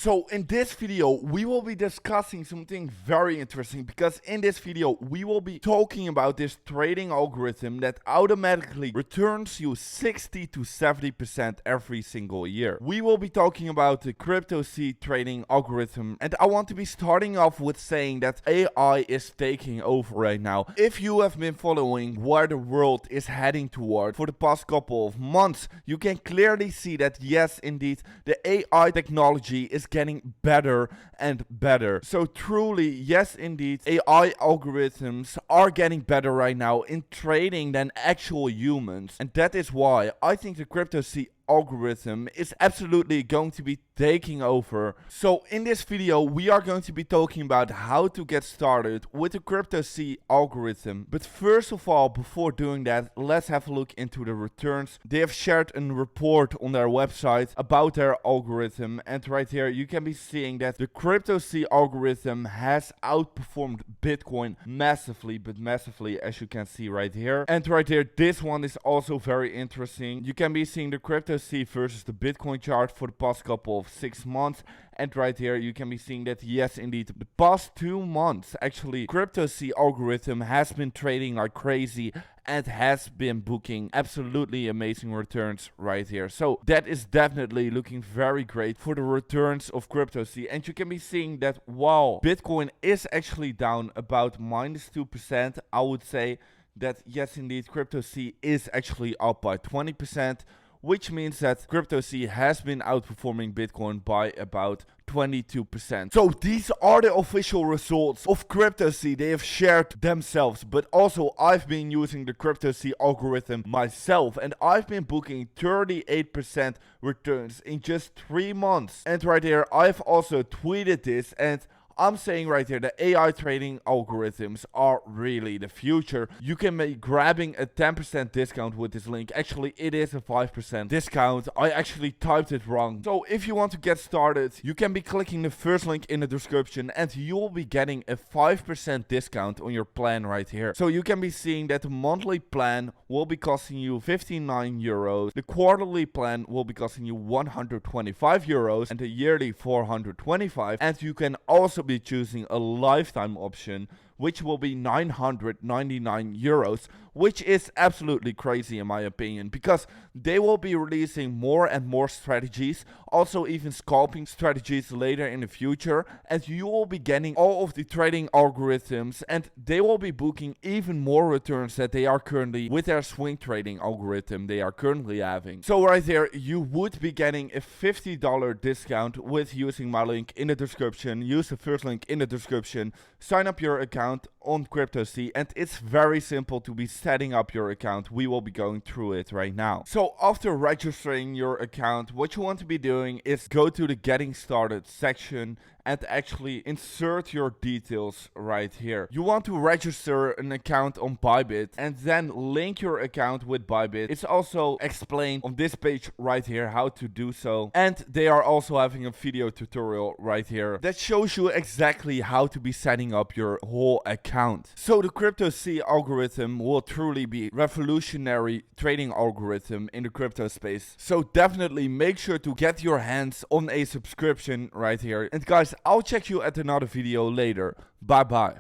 So in this video, we will be discussing something very interesting, because in this video, we will be talking about this trading algorithm that automatically returns you 60 to 70% every single year. We will be talking about the CryptoSea Trading Algorithm, and I want to be starting off with saying that AI is taking over right now. If you have been following where the world is heading toward for the past couple of months, you can clearly see that yes, indeed, the AI technology is getting better and better. So truly, yes indeed, AI algorithms are getting better right now in trading than actual humans. And that is why I think the CryptoSea algorithm is absolutely going to be taking over. So in this video, we are going to be talking about how to get started with the CryptoSea algorithm. But first of all, before doing that, let's have a look into the returns. They have shared a report on their website about their algorithm, and right here you can be seeing that the CryptoSea algorithm has outperformed Bitcoin massively, but massively, as you can see right here. And right here, this one is also very interesting. You can be seeing the CryptoSea versus the Bitcoin chart for the past couple of 6 months, and right here you can be seeing that yes indeed, the past 2 months actually CryptoSea algorithm has been trading like crazy and has been booking absolutely amazing returns right here. So that is definitely looking very great for the returns of CryptoSea. And you can be seeing that while Bitcoin is actually down about -2%, I would say that yes indeed, CryptoSea is actually up by 20%, which means that CryptoSea has been outperforming Bitcoin by about 22%. So these are the official results of CryptoSea. They have shared themselves, but also I've been using the CryptoSea algorithm myself, and I've been booking 38% returns in just 3 months. And right here, I've also tweeted this, and I'm saying right here, the AI trading algorithms are really the future. You can be grabbing a 10% discount with this link. Actually, it is a 5% discount. I actually typed it wrong. So if you want to get started, you can be clicking the first link in the description, and you will be getting a 5% discount on your plan right here. So you can be seeing that the monthly plan will be costing you 59 euros. The quarterly plan will be costing you 125 euros, and the yearly 425. And you can also be choosing a lifetime option, which will be 999 euros, which is absolutely crazy in my opinion, because they will be releasing more and more strategies, also even scalping strategies later in the future, and you will be getting all of the trading algorithms, and they will be booking even more returns that they are currently with their swing trading algorithm they are currently having. So right there, you would be getting a $50 discount with using my link in the description. Use the first link in the description, sign up your account on CryptoSea, and it's very simple to be setting up your account. We will be going through it right now. So after registering your account, what you want to be doing is go to the getting started section and actually insert your details right here. You want to register an account on Bybit and then link your account with Bybit. It's also explained on this page right here how to do so, and they are also having a video tutorial right here that shows you exactly how to be setting up your whole account. So the CryptoSea algorithm will truly be revolutionary trading algorithm in the crypto space. So definitely make sure to get your hands on a subscription right here. And guys, I'll check you at another video later. Bye bye.